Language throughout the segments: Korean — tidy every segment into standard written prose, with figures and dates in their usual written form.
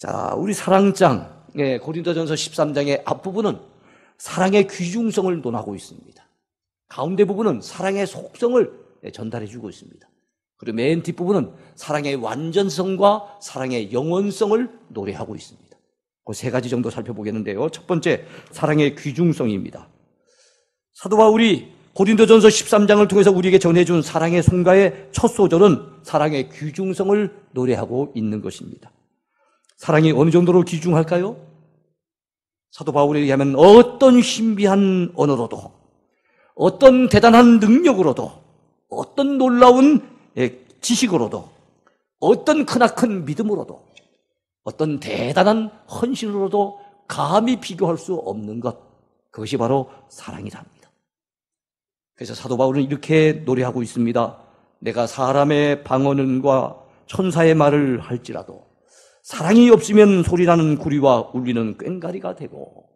자, 우리 사랑장, 고린도전서 13장의 앞부분은 사랑의 귀중성을 논하고 있습니다. 가운데 부분은 사랑의 속성을 전달해 주고 있습니다. 그리고 맨 뒷부분은 사랑의 완전성과 사랑의 영원성을 노래하고 있습니다. 그 세 가지 정도 살펴보겠는데요. 첫 번째, 사랑의 귀중성입니다. 사도 바울이 고린도전서 13장을 통해서 우리에게 전해준 사랑의 송가의 첫 소절은 사랑의 귀중성을 노래하고 있는 것입니다. 사랑이 어느 정도로 귀중할까요? 사도 바울에 의하면 어떤 신비한 언어로도, 어떤 대단한 능력으로도, 어떤 놀라운 지식으로도, 어떤 크나큰 믿음으로도, 어떤 대단한 헌신으로도 감히 비교할 수 없는 것, 그것이 바로 사랑이라 합니다. 그래서 사도 바울은 이렇게 노래하고 있습니다. 내가 사람의 방언과 천사의 말을 할지라도 사랑이 없으면 소리나는 구리와 울리는 꽹과리가 되고,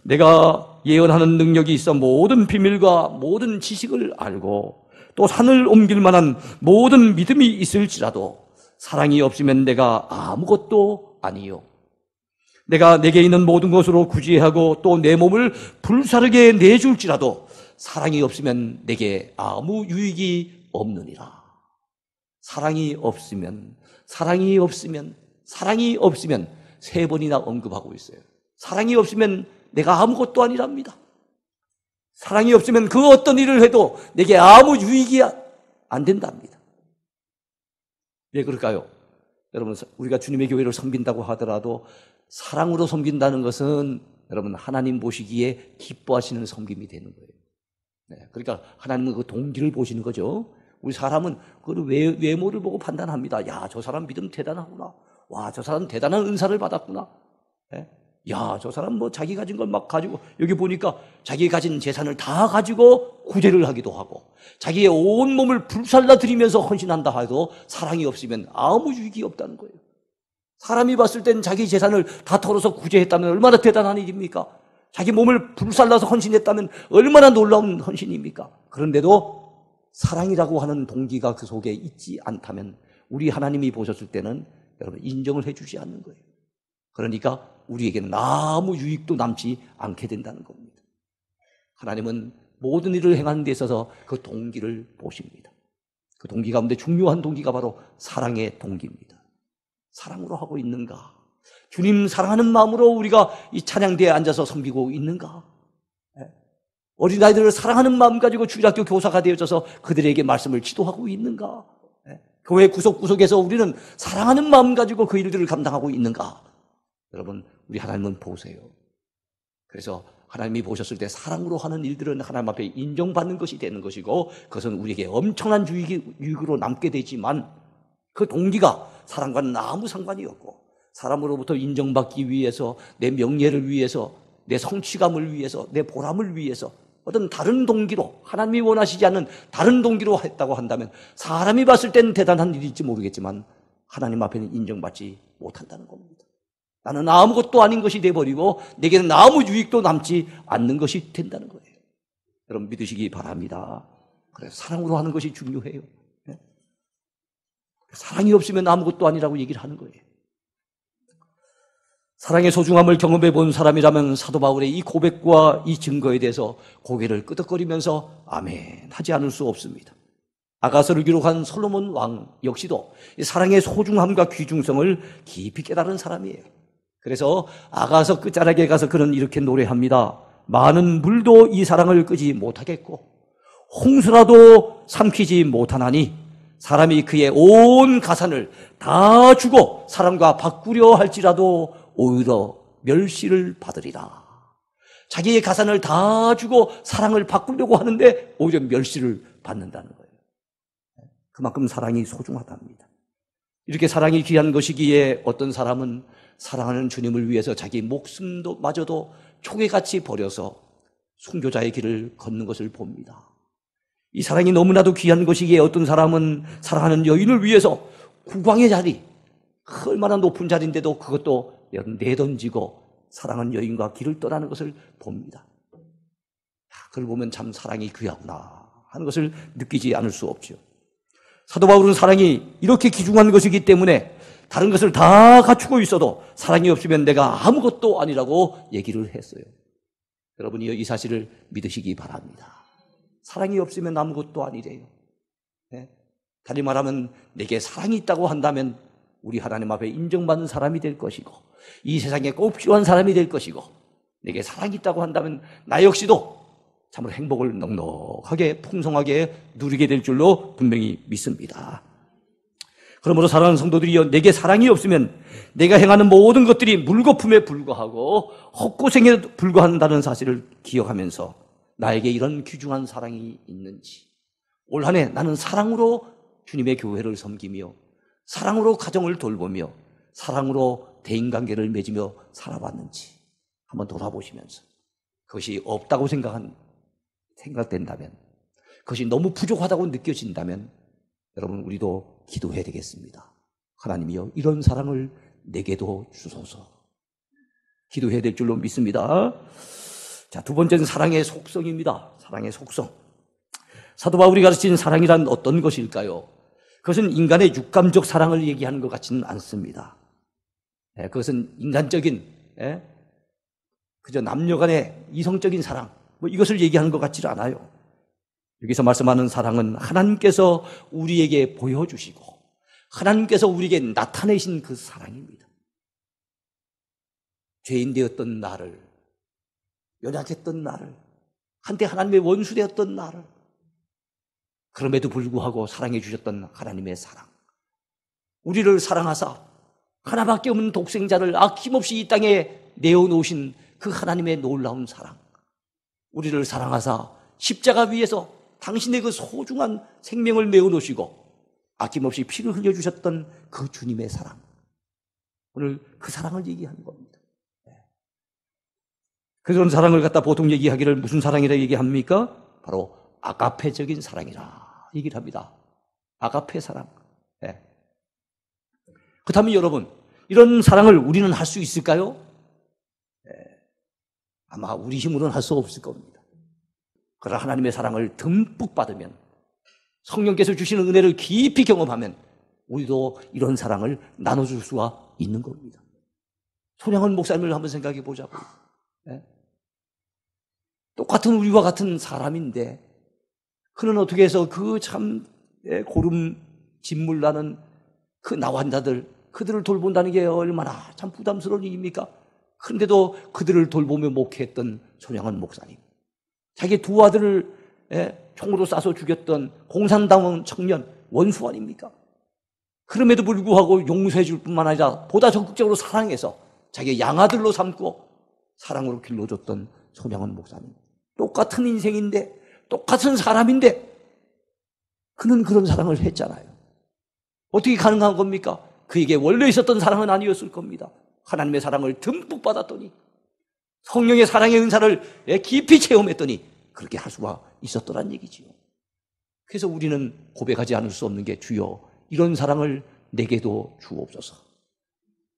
내가 예언하는 능력이 있어 모든 비밀과 모든 지식을 알고 또 산을 옮길 만한 모든 믿음이 있을지라도 사랑이 없으면 내가 아무것도 아니요. 내가 내게 있는 모든 것으로 구제하고 또 내 몸을 불사르게 내줄지라도 사랑이 없으면 내게 아무 유익이 없느니라. 사랑이 없으면 세 번이나 언급하고 있어요. 사랑이 없으면 내가 아무것도 아니랍니다. 사랑이 없으면 그 어떤 일을 해도 내게 아무 유익이 안 된답니다. 왜 그럴까요? 여러분, 우리가 주님의 교회를 섬긴다고 하더라도 사랑으로 섬긴다는 것은 여러분 하나님 보시기에 기뻐하시는 섬김이 되는 거예요. 그러니까 하나님은 그 동기를 보시는 거죠. 우리 사람은 그 외모를 보고 판단합니다. 야, 저 사람 믿음 대단하구나. 와, 저 사람 대단한 은사를 받았구나. 야, 저 사람 뭐 자기 가진 걸 막 가지고, 여기 보니까 자기 가진 재산을 다 가지고 구제를 하기도 하고, 자기의 온 몸을 불살라 드리면서 헌신한다 해도 사랑이 없으면 아무 유익이 없다는 거예요. 사람이 봤을 땐 자기 재산을 다 털어서 구제했다면 얼마나 대단한 일입니까? 자기 몸을 불살라서 헌신했다면 얼마나 놀라운 헌신입니까? 그런데도 사랑이라고 하는 동기가 그 속에 있지 않다면 우리 하나님이 보셨을 때는 여러분 인정을 해주지 않는 거예요. 그러니까 우리에게는 아무 유익도 남지 않게 된다는 겁니다. 하나님은 모든 일을 행하는 데 있어서 그 동기를 보십니다. 그 동기 가운데 중요한 동기가 바로 사랑의 동기입니다. 사랑으로 하고 있는가? 주님 사랑하는 마음으로 우리가 이 찬양대에 앉아서 섬기고 있는가? 어린아이들을 사랑하는 마음 가지고 주일학교 교사가 되어져서 그들에게 말씀을 지도하고 있는가? 교회 구석구석에서 우리는 사랑하는 마음 가지고 그 일들을 감당하고 있는가? 여러분, 우리 하나님은 보세요. 그래서 하나님이 보셨을 때 사랑으로 하는 일들은 하나님 앞에 인정받는 것이 되는 것이고, 그것은 우리에게 엄청난 유익으로 남게 되지만 그 동기가 사랑과는 아무 상관이 없고, 사람으로부터 인정받기 위해서, 내 명예를 위해서, 내 성취감을 위해서, 내 보람을 위해서 어떤 다른 동기로, 하나님이 원하시지 않는 다른 동기로 했다고 한다면 사람이 봤을 때는 대단한 일일지 모르겠지만 하나님 앞에는 인정받지 못한다는 겁니다. 나는 아무것도 아닌 것이 돼버리고 내게는 아무 유익도 남지 않는 것이 된다는 거예요. 여러분 믿으시기 바랍니다. 그래서 사랑으로 하는 것이 중요해요. 사랑이 없으면 아무것도 아니라고 얘기를 하는 거예요. 사랑의 소중함을 경험해 본 사람이라면 사도 바울의 이 고백과 이 증거에 대해서 고개를 끄덕거리면서 아멘 하지 않을 수 없습니다. 아가서를 기록한 솔로몬 왕 역시도 사랑의 소중함과 귀중성을 깊이 깨달은 사람이에요. 그래서 아가서 끝자락에 가서 그는 이렇게 노래합니다. 많은 물도 이 사랑을 끄지 못하겠고 홍수라도 삼키지 못하나니 사람이 그의 온 가산을 다 주고 사랑과 바꾸려 할지라도 오히려 멸시를 받으리라. 자기의 가산을 다 주고 사랑을 바꾸려고 하는데 오히려 멸시를 받는다는 거예요. 그만큼 사랑이 소중하답니다. 이렇게 사랑이 귀한 것이기에 어떤 사람은 사랑하는 주님을 위해서 자기 목숨도 마저도 초계같이 버려서 순교자의 길을 걷는 것을 봅니다. 이 사랑이 너무나도 귀한 것이기에 어떤 사람은 사랑하는 여인을 위해서 국왕의 자리, 얼마나 높은 자리인데도 그것도 내던지고 사랑하는 여인과 길을 떠나는 것을 봅니다. 그걸 보면 참 사랑이 귀하구나 하는 것을 느끼지 않을 수 없죠. 사도 바울은 사랑이 이렇게 귀중한 것이기 때문에 다른 것을 다 갖추고 있어도 사랑이 없으면 내가 아무것도 아니라고 얘기를 했어요. 여러분이 이 사실을 믿으시기 바랍니다. 사랑이 없으면 아무것도 아니래요. 네? 다시 말하면 내게 사랑이 있다고 한다면 우리 하나님 앞에 인정받는 사람이 될 것이고 이 세상에 꼭 필요한 사람이 될 것이고 내게 사랑이 있다고 한다면 나 역시도 참으로 행복을 넉넉하게 풍성하게 누리게 될 줄로 분명히 믿습니다. 그러므로 사랑하는 성도들이여, 내게 사랑이 없으면 내가 행하는 모든 것들이 물거품에 불과하고 헛고생에 불과한다는 사실을 기억하면서 나에게 이런 귀중한 사랑이 있는지, 올 한 해 나는 사랑으로 주님의 교회를 섬기며 사랑으로 가정을 돌보며 사랑으로 대인관계를 맺으며 살아왔는지 한번 돌아보시면서 그것이 없다고 생각된다면, 그것이 너무 부족하다고 느껴진다면 여러분 우리도 기도해야 되겠습니다. 하나님이여, 이런 사랑을 내게도 주소서. 기도해야 될 줄로 믿습니다. 자, 두 번째는 사랑의 속성입니다. 사랑의 속성. 사도 바울이 가르친 사랑이란 어떤 것일까요? 그것은 인간의 육감적 사랑을 얘기하는 것 같지는 않습니다. 그것은 인간적인, 그저 남녀 간의 이성적인 사랑, 이것을 얘기하는 것 같지 않아요. 여기서 말씀하는 사랑은 하나님께서 우리에게 보여주시고 하나님께서 우리에게 나타내신 그 사랑입니다. 죄인 되었던 나를, 연약했던 나를, 한때 하나님의 원수 되었던 나를, 그럼에도 불구하고 사랑해 주셨던 하나님의 사랑, 우리를 사랑하사 하나밖에 없는 독생자를 아낌없이 이 땅에 내어놓으신 그 하나님의 놀라운 사랑, 우리를 사랑하사 십자가 위에서 당신의 그 소중한 생명을 내어놓으시고 아낌없이 피를 흘려주셨던 그 주님의 사랑, 오늘 그 사랑을 얘기하는 겁니다. 그런 사랑을 갖다 보통 얘기하기를 무슨 사랑이라 얘기합니까? 바로 아가페적인 사랑이라 얘기를 합니다. 아가페 사랑. 그렇다면 여러분, 이런 사랑을 우리는 할 수 있을까요? 아마 우리 힘으로는 할 수 없을 겁니다. 그러나 하나님의 사랑을 듬뿍 받으면, 성령께서 주시는 은혜를 깊이 경험하면 우리도 이런 사랑을 나눠줄 수가 있는 겁니다. 손양원 목사님을 한번 생각해 보자고요. 똑같은 우리와 같은 사람인데 그는 어떻게 해서 그 참 고름 진물 나는 그 나환자들, 그들을 돌본다는 게 얼마나 참 부담스러운 일입니까? 그런데도 그들을 돌보며 목회했던 손양원 목사님, 자기 두 아들을 총으로 쏴서 죽였던 공산당 청년 원수 아닙니까? 그럼에도 불구하고 용서해 줄 뿐만 아니라 보다 적극적으로 사랑해서 자기 양아들로 삼고 사랑으로 길러줬던 손양원 목사님, 똑같은 인생인데 똑같은 사람인데 그는 그런 사랑을 했잖아요. 어떻게 가능한 겁니까? 그에게 원래 있었던 사랑은 아니었을 겁니다. 하나님의 사랑을 듬뿍 받았더니, 성령의 사랑의 은사를 깊이 체험했더니 그렇게 할 수가 있었더란 얘기지요. 그래서 우리는 고백하지 않을 수 없는 게, 주여 이런 사랑을 내게도 주옵소서.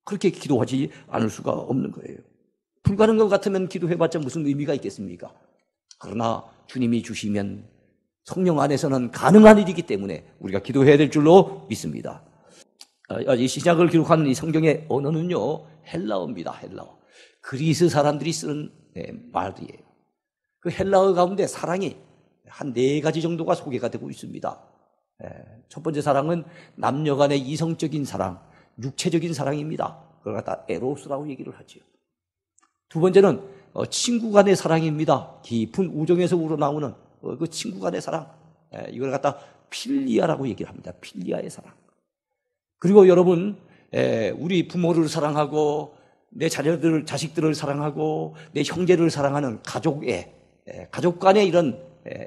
그렇게 기도하지 않을 수가 없는 거예요. 불가능한 것 같으면 기도해봤자 무슨 의미가 있겠습니까? 그러나 주님이 주시면 성령 안에서는 가능한 일이기 때문에 우리가 기도해야 될 줄로 믿습니다. 이 신약을 기록한 이 성경의 언어는요, 헬라어입니다. 헬라어. 그리스 사람들이 쓰는 말이에요. 그 헬라어 가운데 사랑이 한 4가지 정도가 소개가 되고 있습니다. 첫 번째 사랑은 남녀 간의 이성적인 사랑, 육체적인 사랑입니다. 그걸 갖다 에로스라고 얘기를 하죠. 두 번째는 친구 간의 사랑입니다. 깊은 우정에서 우러나오는 그 친구 간의 사랑, 이걸 갖다 필리아라고 얘기를 합니다. 필리아의 사랑. 그리고 여러분, 우리 부모를 사랑하고 내 자식들을 사랑하고 내 형제를 사랑하는 가족 간의 이런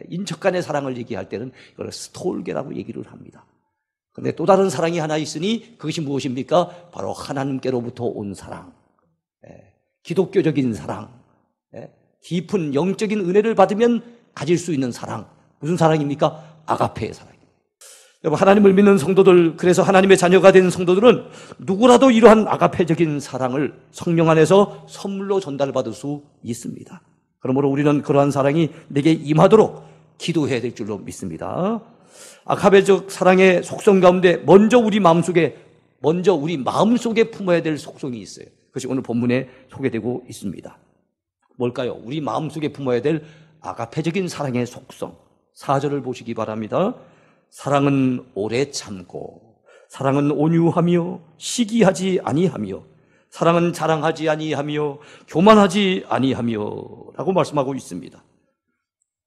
인척 간의 사랑을 얘기할 때는 이걸 스톨게라고 얘기를 합니다. 그런데 또 다른 사랑이 하나 있으니 그것이 무엇입니까? 바로 하나님께로부터 온 사랑, 기독교적인 사랑, 깊은 영적인 은혜를 받으면 가질 수 있는 사랑. 무슨 사랑입니까? 아가페의 사랑입니다. 여러분, 하나님을 믿는 성도들, 그래서 하나님의 자녀가 된 성도들은 누구라도 이러한 아가페적인 사랑을 성령 안에서 선물로 전달받을 수 있습니다. 그러므로 우리는 그러한 사랑이 내게 임하도록 기도해야 될 줄로 믿습니다. 아가페적 사랑의 속성 가운데 먼저 우리 마음속에 품어야 될 속성이 있어요. 그것이 오늘 본문에 소개되고 있습니다. 뭘까요? 우리 마음속에 품어야 될 아가페적인 사랑의 속성. 4절을 보시기 바랍니다. 사랑은 오래 참고, 사랑은 온유하며 시기하지 아니하며, 사랑은 자랑하지 아니하며 교만하지 아니하며 라고 말씀하고 있습니다.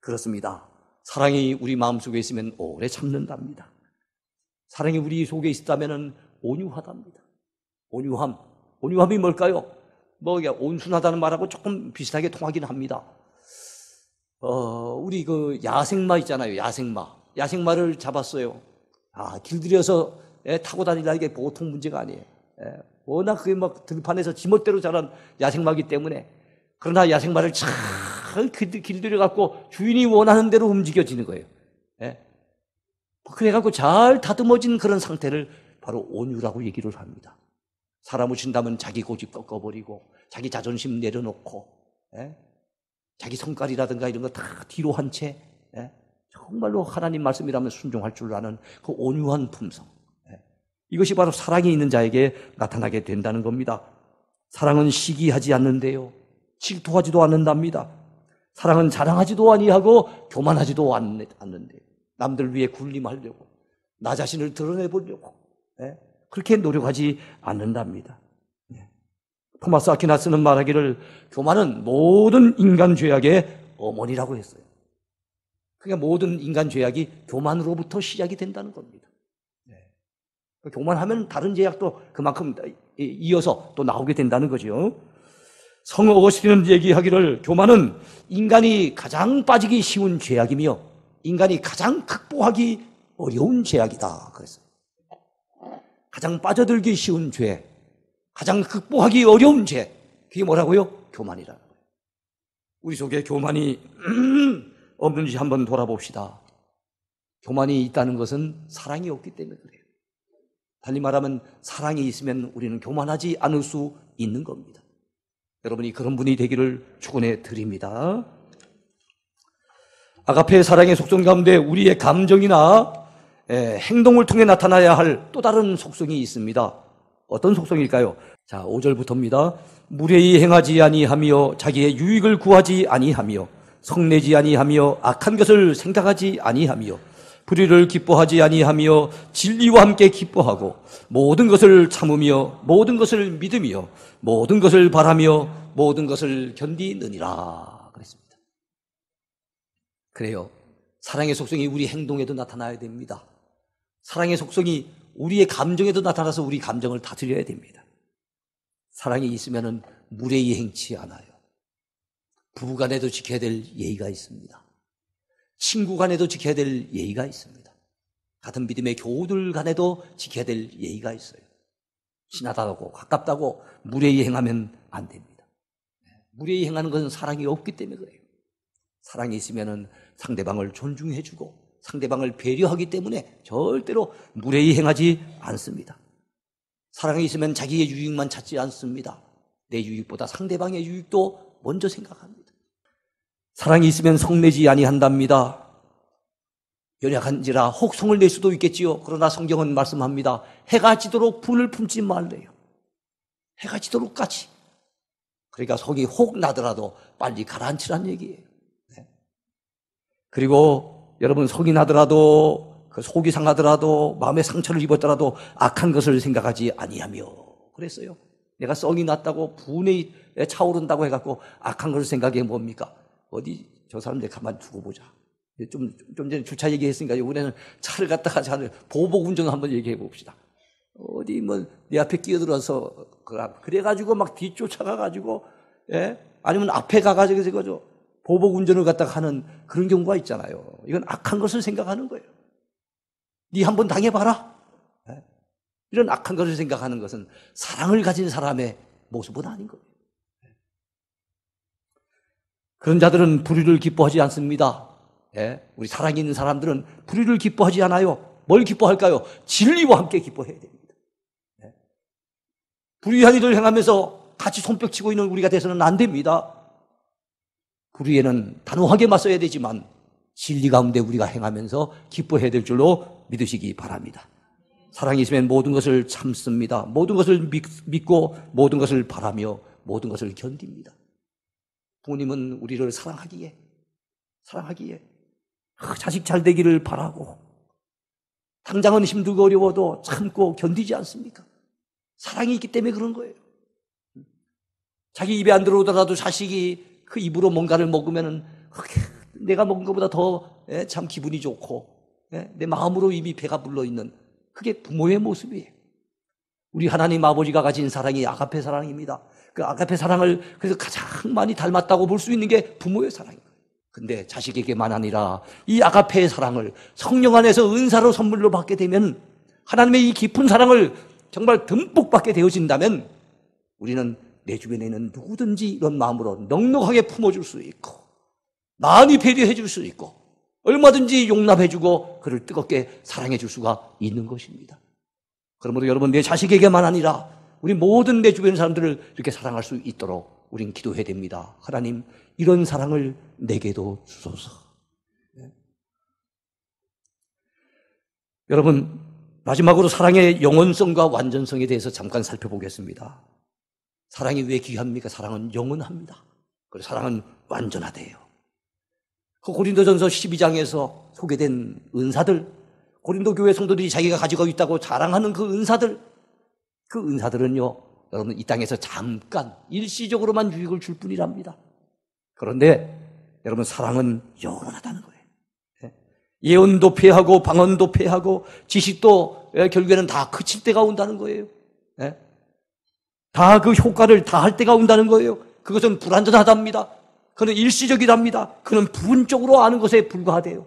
그렇습니다. 사랑이 우리 마음속에 있으면 오래 참는답니다. 사랑이 우리 속에 있다면 온유하답니다. 온유함이 뭘까요? 온순하다는 말하고 조금 비슷하게 통하긴 합니다. 우리 야생마 있잖아요. 야생마를 잡았어요. 길들여서 타고 다니라 이게 보통 문제가 아니에요. 워낙 그게 들판에서 지멋대로 자란 야생마기 때문에. 그러나 야생마를 잘 길들여갖고 주인이 원하는 대로 움직여지는 거예요. 그래갖고 잘 다듬어진 그런 상태를 바로 온유라고 얘기를 합니다. 사람을 친다면 자기 고집 꺾어버리고, 자기 자존심 내려놓고, 자기 성깔이라든가 이런 거 다 뒤로 한 채, 정말로 하나님 말씀이라면 순종할 줄 아는 그 온유한 품성. 이것이 바로 사랑이 있는 자에게 나타나게 된다는 겁니다. 사랑은 시기하지 않는데요. 질투하지도 않는답니다. 사랑은 자랑하지도 아니하고 교만하지도 않는데요. 남들 위해 군림하려고, 나 자신을 드러내보려고 그렇게 노력하지 않는답니다. 토마스 아퀴나스는 말하기를 교만은 모든 인간 죄악의 어머니라고 했어요. 그러니까 모든 인간 죄악이 교만으로부터 시작이 된다는 겁니다. 교만하면 다른 죄악도 그만큼 이어서 또 나오게 된다는 거죠. 성 어거스틴은 얘기하기를 교만은 인간이 가장 빠지기 쉬운 죄악이며 인간이 가장 극복하기 어려운 죄악이다 그랬어요. 가장 빠져들기 쉬운 죄, 가장 극복하기 어려운 죄, 그게 뭐라고요? 교만이라는 거예요. 우리 속에 교만이 없는지 한번 돌아봅시다. 교만이 있다는 것은 사랑이 없기 때문에 그래요. 달리 말하면 사랑이 있으면 우리는 교만하지 않을 수 있는 겁니다. 여러분이 그런 분이 되기를 축원해 드립니다. 아가페의 사랑의 속성 가운데 우리의 감정이나 행동을 통해 나타나야 할 또 다른 속성이 있습니다. 어떤 속성일까요? 자, 5절부터입니다. 무례히 행하지 아니하며 자기의 유익을 구하지 아니하며 성내지 아니하며 악한 것을 생각하지 아니하며 불의를 기뻐하지 아니하며 진리와 함께 기뻐하고 모든 것을 참으며 모든 것을 믿으며 모든 것을 바라며 모든 것을 견디느니라 그랬습니다. 그래요. 사랑의 속성이 우리 행동에도 나타나야 됩니다. 사랑의 속성이 우리의 감정에도 나타나서 우리 감정을 다스려야 됩니다. 사랑이 있으면 무례히 행치 않아요. 부부간에도 지켜야 될 예의가 있습니다. 친구 간에도 지켜야 될 예의가 있습니다. 같은 믿음의 교우들 간에도 지켜야 될 예의가 있어요. 친하다고 가깝다고 무례히 행하면 안 됩니다. 무례히 행하는 것은 사랑이 없기 때문에 그래요. 사랑이 있으면 상대방을 존중해주고 상대방을 배려하기 때문에 절대로 무례히 행하지 않습니다. 사랑이 있으면 자기의 유익만 찾지 않습니다. 내 유익보다 상대방의 유익도 먼저 생각합니다. 사랑이 있으면 성내지 아니한답니다. 연약한지라 혹 성을 낼 수도 있겠지요. 그러나 성경은 말씀합니다. 해가 지도록 분을 품지 말래요. 해가 지도록까지. 그러니까 속이 혹 나더라도 빨리 가라앉히란 얘기예요. 그리고 여러분 속이 나더라도 그 속이 상하더라도 마음에 상처를 입었더라도 악한 것을 생각하지 아니하며 그랬어요. 내가 썩이 났다고 분이 차오른다고 해갖고 악한 것을 생각해 뭡니까? 어디 저 사람들 가만히 두고 보자. 좀 전에 주차 얘기했으니까 이번에는 차를 갖다가 보복 운전 한번 얘기해 봅시다. 어디 내 앞에 끼어들어서 그래가지고 막 뒤쫓아가가지고 아니면 앞에 가가지고 그죠? 보복 운전을 갖다가 하는 그런 경우가 있잖아요. 이건 악한 것을 생각하는 거예요. 네 한번 당해봐라. 이런 악한 것을 생각하는 것은 사랑을 가진 사람의 모습은 아닌 거예요. 그런 자들은 불의를 기뻐하지 않습니다. 우리 사랑이 있는 사람들은 불의를 기뻐하지 않아요. 뭘 기뻐할까요? 진리와 함께 기뻐해야 됩니다. 불의한 일을 행하면서 같이 손뼉치고 있는 우리가 돼서는 안 됩니다. 불의에는 단호하게 맞서야 되지만 진리 가운데 우리가 행하면서 기뻐해야 될 줄로 믿으시기 바랍니다. 사랑이 있으면 모든 것을 참습니다. 모든 것을 믿고 모든 것을 바라며 모든 것을 견딥니다. 부모님은 우리를 사랑하기에 자식 잘 되기를 바라고 당장은 힘들고 어려워도 참고 견디지 않습니까? 사랑이 있기 때문에 그런 거예요. 자기 입에 안 들어오더라도 자식이 그 입으로 뭔가를 먹으면 내가 먹은 것보다 더 참 기분이 좋고 내 마음으로 이미 배가 불러있는 그게 부모의 모습이에요. 우리 하나님 아버지가 가진 사랑이 아가페 사랑입니다. 그 아가페 사랑을 그래서 가장 많이 닮았다고 볼 수 있는 게 부모의 사랑이에요. 근데 자식에게만 아니라 이 아가페의 사랑을 성령 안에서 은사로 선물로 받게 되면 하나님의 이 깊은 사랑을 정말 듬뿍 받게 되어진다면 우리는 내 주변에 있는 누구든지 이런 마음으로 넉넉하게 품어줄 수 있고 많이 배려해 줄 수 있고 얼마든지 용납해 주고 그를 뜨겁게 사랑해 줄 수가 있는 것입니다. 그러므로 여러분 내 자식에게만 아니라 우리 모든 내 주변 사람들을 이렇게 사랑할 수 있도록 우린 기도해야 됩니다. 하나님 이런 사랑을 내게도 주소서. 여러분 마지막으로 사랑의 영원성과 완전성에 대해서 잠깐 살펴보겠습니다. 사랑이 왜 귀합니까? 사랑은 영원합니다. 그리고 사랑은 완전하대요. 그 고린도전서 12장에서 소개된 은사들, 고린도 교회 성도들이 자기가 가지고 있다고 자랑하는 그 은사들은요, 여러분 이 땅에서 잠깐 일시적으로만 유익을 줄 뿐이랍니다. 그런데 여러분 사랑은 영원하다는 거예요. 예언도 패하고 방언도 패하고 지식도 결국에는 다 그칠 때가 온다는 거예요. 다 그 효과를 다 할 때가 온다는 거예요. 그것은 불완전하답니다. 그는 일시적이랍니다. 그는 부분적으로 아는 것에 불과하대요.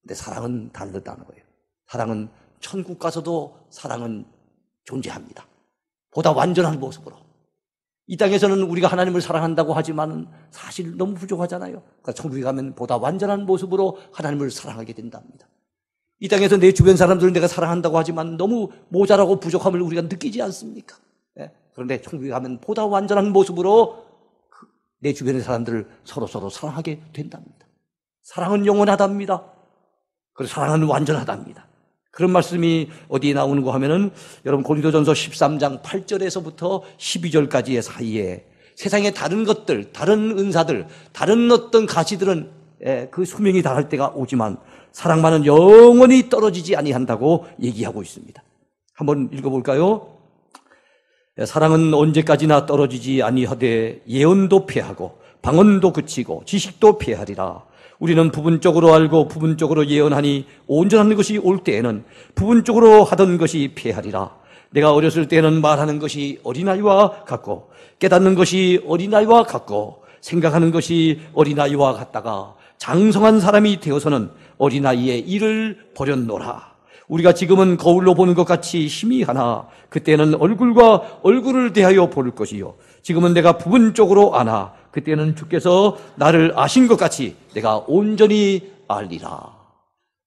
근데 사랑은 다르다는 거예요. 사랑은 천국 가서도 사랑은 존재합니다. 보다 완전한 모습으로. 이 땅에서는 우리가 하나님을 사랑한다고 하지만 사실 너무 부족하잖아요. 그러니까 천국에 가면 보다 완전한 모습으로 하나님을 사랑하게 된답니다. 이 땅에서 내 주변 사람들을 내가 사랑한다고 하지만 너무 모자라고 부족함을 우리가 느끼지 않습니까? 그런데 천국에 가면 보다 완전한 모습으로 내 주변의 사람들을 서로 사랑하게 된답니다. 사랑은 영원하답니다. 그리고 사랑은 완전하답니다. 그런 말씀이 어디에 나오는가 하면은 여러분 고린도전서 13장 8절에서부터 12절까지의 사이에 세상의 다른 것들, 다른 은사들, 다른 어떤 가시들은 그 수명이 다할 때가 오지만 사랑만은 영원히 떨어지지 아니한다고 얘기하고 있습니다. 한번 읽어볼까요? 사랑은 언제까지나 떨어지지 아니하되 예언도 패하고 방언도 그치고 지식도 패하리라. 우리는 부분적으로 알고 부분적으로 예언하니 온전한 것이 올 때에는 부분적으로 하던 것이 패하리라. 내가 어렸을 때는 말하는 것이 어린아이와 같고 깨닫는 것이 어린아이와 같고 생각하는 것이 어린아이와 같다가 장성한 사람이 되어서는 어린아이의 일을 버렸노라. 우리가 지금은 거울로 보는 것 같이 희미하나 그때는 얼굴과 얼굴을 대하여 볼 것이요 지금은 내가 부분적으로 아나 그때는 주께서 나를 아신 것 같이 내가 온전히 알리라.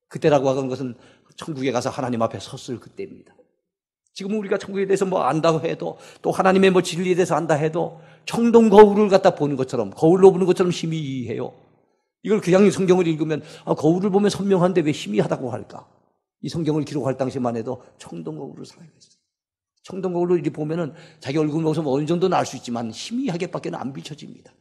그때라고 하는 것은 천국에 가서 하나님 앞에 섰을 그때입니다. 지금 우리가 천국에 대해서 뭐 안다고 해도 또 하나님의 뭐 진리에 대해서 안다 해도 청동 거울을 갖다 보는 것처럼 거울로 보는 것처럼 희미해요. 이걸 그냥 성경을 읽으면 거울을 보면 선명한데 왜 희미하다고 할까? 이 성경을 기록할 당시만 해도 청동거울을 사용했어요. 청동거울로 이렇게 보면은 자기 얼굴 모습 어느 정도는 알 수 있지만 희미하게밖에 안 비춰집니다.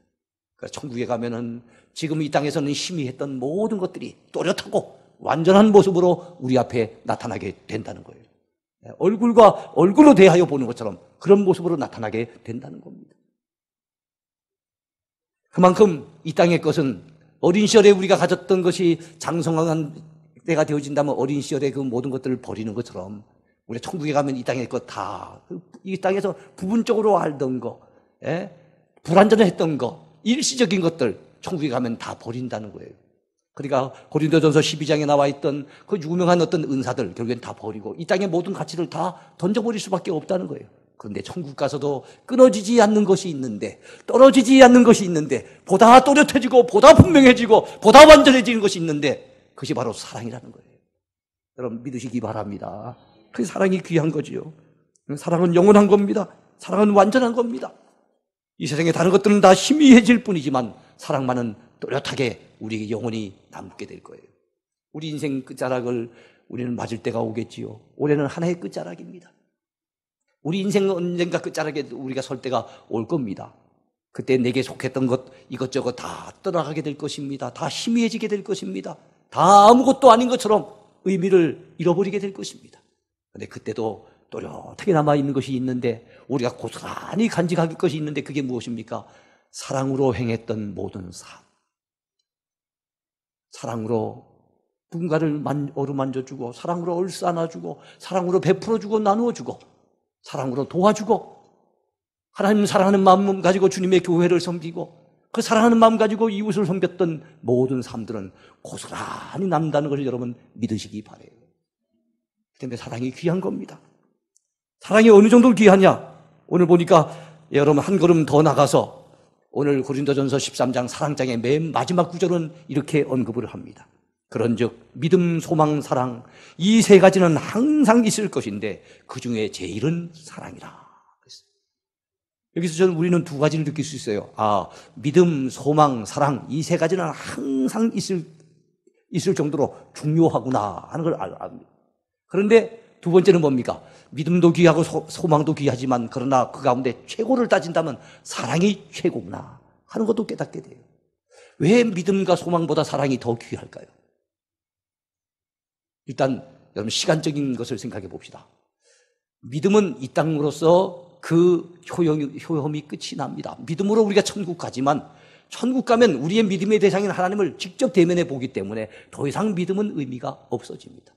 그러니까 천국에 가면은 지금 이 땅에서는 희미했던 모든 것들이 또렷하고 완전한 모습으로 우리 앞에 나타나게 된다는 거예요. 얼굴과 얼굴로 대하여 보는 것처럼 그런 모습으로 나타나게 된다는 겁니다. 그만큼 이 땅의 것은 어린 시절에 우리가 가졌던 것이 장성한 때가 되어진다면 어린 시절에 그 모든 것들을 버리는 것처럼 우리 천국에 가면 이 땅의 것 다 이 땅에서 부분적으로 알던 거, 불완전했던 거, 일시적인 것들 천국에 가면 다 버린다는 거예요. 그러니까 고린도전서 12장에 나와 있던 그 유명한 어떤 은사들 결국엔 다 버리고 이 땅의 모든 가치를 다 던져버릴 수밖에 없다는 거예요. 그런데 천국 가서도 끊어지지 않는 것이 있는데 떨어지지 않는 것이 있는데 보다 또렷해지고 보다 분명해지고 보다 완전해지는 것이 있는데 그것이 바로 사랑이라는 거예요. 여러분 믿으시기 바랍니다. 그 사랑이 귀한 거지요. 사랑은 영원한 겁니다. 사랑은 완전한 겁니다. 이 세상에 다른 것들은 다 희미해질 뿐이지만 사랑만은 또렷하게 우리 영혼이 남게 될 거예요. 우리 인생 끝자락을 우리는 맞을 때가 오겠지요. 올해는 한 해의 끝자락입니다. 우리 인생 언젠가 끝자락에 우리가 설 때가 올 겁니다. 그때 내게 속했던 것 이것저것 다 떠나가게 될 것입니다. 다 희미해지게 될 것입니다. 다 아무것도 아닌 것처럼 의미를 잃어버리게 될 것입니다. 그런데 그때도 또렷하게 남아있는 것이 있는데, 우리가 고스란히 간직할 것이 있는데, 그게 무엇입니까? 사랑으로 행했던 모든 삶. 사랑으로 누군가를 어루만져주고, 사랑으로 얼싸안아주고, 사랑으로 베풀어주고, 나누어주고, 사랑으로 도와주고, 하나님 사랑하는 마음 가지고 주님의 교회를 섬기고, 그 사랑하는 마음 가지고 이웃을 섬겼던 모든 삶들은 고스란히 남다는 것을 여러분 믿으시기 바라요. 그런데 사랑이 귀한 겁니다. 사랑이 어느 정도 귀하냐? 오늘 보니까 여러분 한 걸음 더 나가서 오늘 고린도전서 13장 사랑장의 맨 마지막 구절은 이렇게 언급을 합니다. 그런즉 믿음, 소망, 사랑 이 세 가지는 항상 있을 것인데 그 중에 제일은 사랑이라. 여기서 우리는 두 가지를 느낄 수 있어요. 믿음, 소망, 사랑 이 세 가지는 항상 있을 정도로 중요하구나 하는 걸 압니다. 그런데 두 번째는 뭡니까? 믿음도 귀하고 소망도 귀하지만 그러나 그 가운데 최고를 따진다면 사랑이 최고구나 하는 것도 깨닫게 돼요. 왜 믿음과 소망보다 사랑이 더 귀할까요? 일단 여러분 시간적인 것을 생각해 봅시다. 믿음은 이 땅으로서 그 효험이 끝이 납니다. 믿음으로 우리가 천국 가지만 천국 가면 우리의 믿음의 대상인 하나님을 직접 대면해 보기 때문에 더 이상 믿음은 의미가 없어집니다.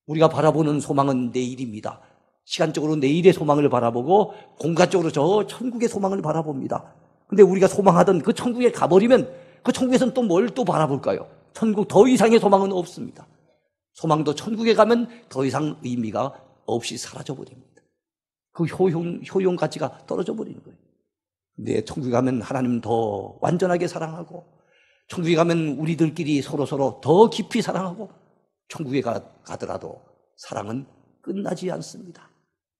우리가 바라보는 소망은 내일입니다. 시간적으로 내일의 소망을 바라보고 공간적으로 저 천국의 소망을 바라봅니다. 근데 우리가 소망하던 그 천국에 가버리면 그 천국에서는 또 뭘 또 바라볼까요? 천국 더 이상의 소망은 없습니다. 소망도 천국에 가면 더 이상 의미가 없이 사라져버립니다. 그 효용 가치가 떨어져 버리는 거예요. 근데 천국에 가면 하나님 더 완전하게 사랑하고, 천국에 가면 우리들끼리 서로 더 깊이 사랑하고, 천국에 가더라도 사랑은 끝나지 않습니다.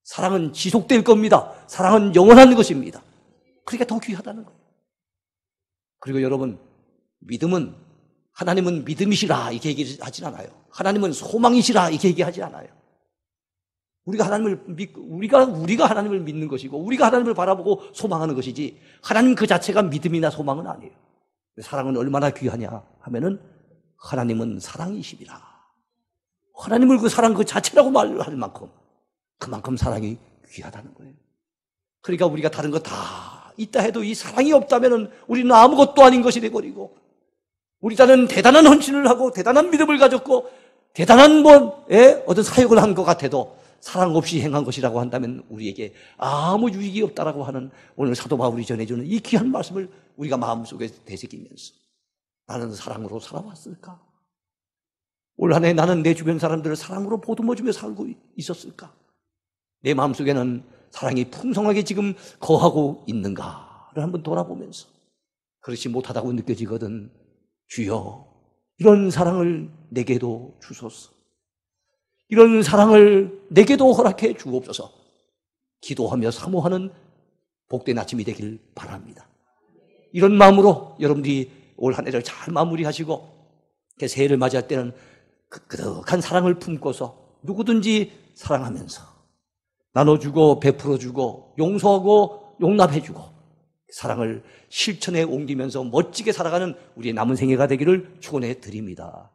사랑은 지속될 겁니다. 사랑은 영원한 것입니다. 그러니까 더 귀하다는 거예요. 그리고 여러분, 믿음은 하나님은 믿음이시라 이렇게 얘기하지 않아요. 하나님은 소망이시라 이렇게 얘기하지 않아요. 우리가 하나님을 믿는 것이고 우리가 하나님을 바라보고 소망하는 것이지 하나님 그 자체가 믿음이나 소망은 아니에요. 사랑은 얼마나 귀하냐 하면은 하나님은 사랑이십니다. 하나님을 그 사랑 그 자체라고 말할 만큼 그만큼 사랑이 귀하다는 거예요. 그러니까 우리가 다른 거 다 있다 해도 이 사랑이 없다면은 우리는 아무것도 아닌 것이 되어버리고, 우리는 대단한 헌신을 하고 대단한 믿음을 가졌고 대단한 어떤 사역을 한 것 같아도 사랑 없이 행한 것이라고 한다면 우리에게 아무 유익이 없다라고 하는 오늘 사도 바울이 전해주는 이 귀한 말씀을 우리가 마음속에 되새기면서 나는 사랑으로 살아왔을까? 올 한 해 나는 내 주변 사람들을 사랑으로 보듬어주며 살고 있었을까? 내 마음속에는 사랑이 풍성하게 지금 거하고 있는가를 한번 돌아보면서 그렇지 못하다고 느껴지거든 주여 이런 사랑을 내게도 주소서, 이런 사랑을 내게도 허락해 주옵소서 기도하며 사모하는 복된 아침이 되길 바랍니다. 이런 마음으로 여러분들이 올 한 해를 잘 마무리하시고 새해를 맞이할 때는 그득한 사랑을 품고서 누구든지 사랑하면서 나눠주고 베풀어주고 용서하고 용납해주고 사랑을 실천에 옮기면서 멋지게 살아가는 우리의 남은 생애가 되기를 축원해 드립니다.